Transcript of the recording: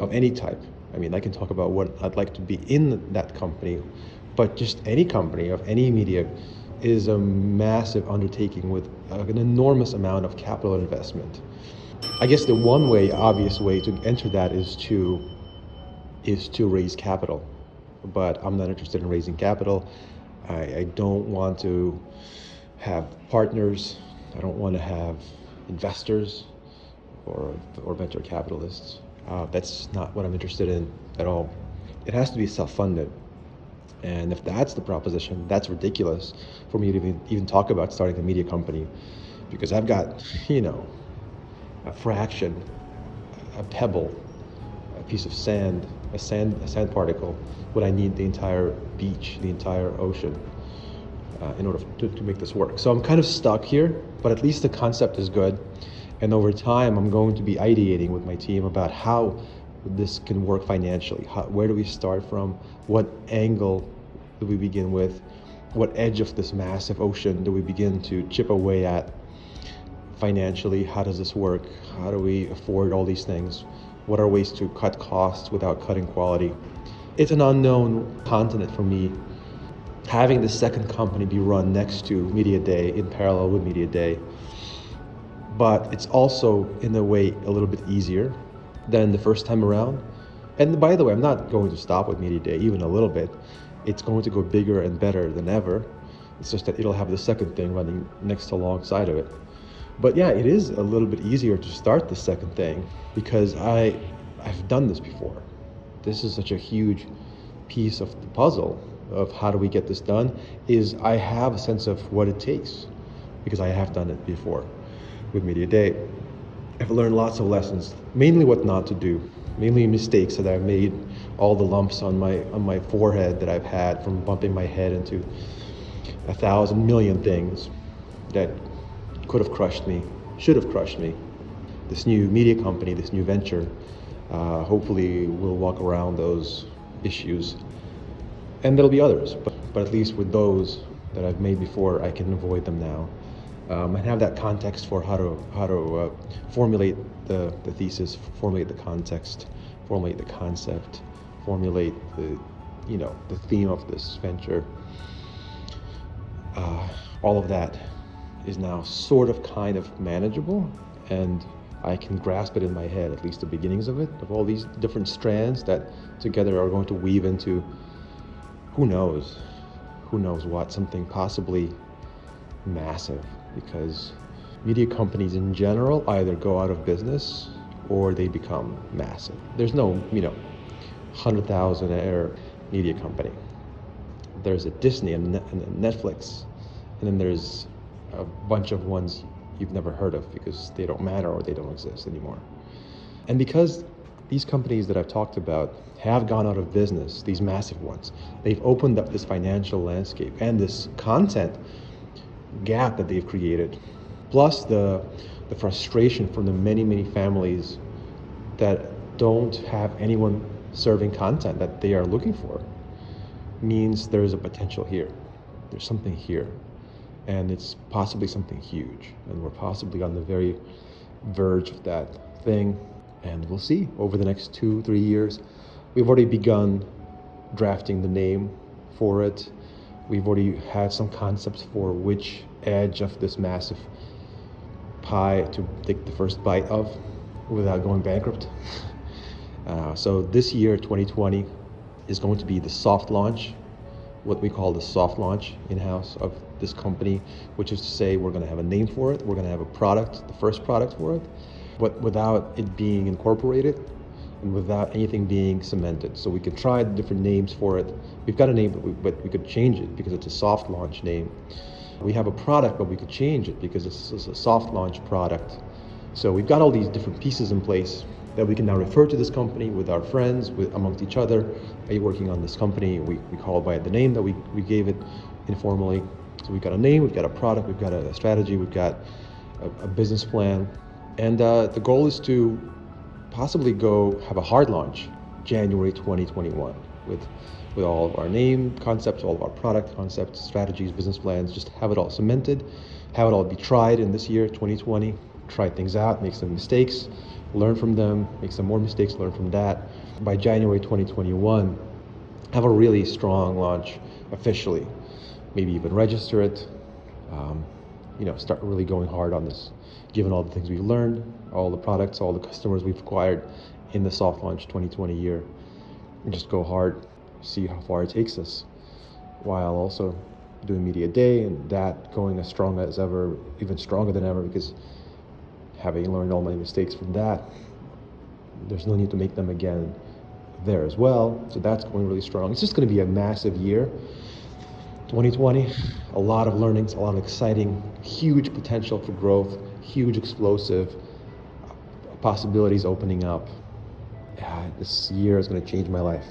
of any type. I mean, I can talk about what I'd like to be in that company, but just any company of any media is a massive undertaking with an enormous amount of capital investment. I guess the one way, obvious way to enter that is to raise capital, but I'm not interested in raising capital. I don't want to have partners. I don't want to have investors or venture capitalists. That's not what I'm interested in at all. It has to be self-funded. And if that's the proposition, that's ridiculous for me to even talk about starting a media company, because I've got, a fraction, a pebble, a piece of sand, a sand particle, what I need the entire beach, the entire ocean, in order to make this work. So I'm kind of stuck here, but at least the concept is good. And over time, I'm going to be ideating with my team about how this can work financially. Where do we start from? What angle do we begin with? What edge of this massive ocean do we begin to chip away at financially? How does this work? How do we afford all these things? What are ways to cut costs without cutting quality? It's an unknown continent for me. Having the second company be run next to Media Day, in parallel with Media Day, but it's also, in a way, a little bit easier than the first time around. And by the way, I'm not going to stop with Media Day even a little bit. It's going to go bigger and better than ever. It's just that it'll have the second thing running next alongside of it. But yeah, it is a little bit easier to start the second thing because I've done this before. This is such a huge piece of the puzzle of how do we get this done, is I have a sense of what it takes because I have done it before with Media Day. I've learned lots of lessons, mainly what not to do, mainly mistakes that I've made, all the lumps on my forehead that I've had from bumping my head into 1,000 million things that could have crushed me, should have crushed me. This new media company, this new venture, hopefully will walk around those issues. And there'll be others, but at least with those that I've made before, I can avoid them now. And have that context for how to formulate the thesis, formulate the context, formulate the concept, formulate the theme of this venture. All of that is now sort of kind of manageable, and I can grasp it in my head, at least the beginnings of it, of all these different strands that together are going to weave into who knows what, something possibly massive, because media companies in general either go out of business or they become massive. There's no 100,000 media company. There's a Disney and Netflix, and then there's a bunch of ones you've never heard of because they don't matter or they don't exist anymore. And because these companies that I've talked about have gone out of business, these massive ones, they've opened up this financial landscape and this content gap that they've created, plus the frustration from the many families that don't have anyone serving content that they are looking for, means there's a potential here. There's something here, and it's possibly something huge, and we're possibly on the very verge of that thing, and we'll see over the next 2-3 years. We've already begun drafting the name for it. We've already had some concepts for which edge of this massive pie to take the first bite of without going bankrupt. So this year, 2020, is going to be the soft launch, what we call the soft launch in-house of this company, which is to say we're going to have a name for it, we're going to have a product, the first product for it, but without it being incorporated and without anything being cemented. So we could try different names for it. We've got a name, but we could change it because it's a soft launch name. We have a product, but we could change it because it's a soft launch product. So we've got all these different pieces in place that we can now refer to this company with our friends, amongst each other. Are you working on this company? We call it by the name that we gave it informally. So we've got a name, we've got a product, we've got a strategy, we've got a business plan. And the goal is to possibly go have a hard launch January 2021 with all of our name concepts, all of our product concepts, strategies, business plans, just have it all cemented, have it all be tried in this year, 2020, try things out, make some mistakes, learn from them, make some more mistakes, learn from that. By January 2021, have a really strong launch officially. Maybe even register it. Start really going hard on this, given all the things we've learned, all the products, all the customers we've acquired in the soft launch 2020 year. And just go hard, see how far it takes us, while also doing Media Day and that going as strong as ever, even stronger than ever, because having learned all my mistakes from that, there's no need to make them again there as well. So that's going really strong. It's just going to be a massive year. 2020, a lot of learnings, a lot of exciting, huge potential for growth, huge explosive possibilities opening up. This year is going to change my life.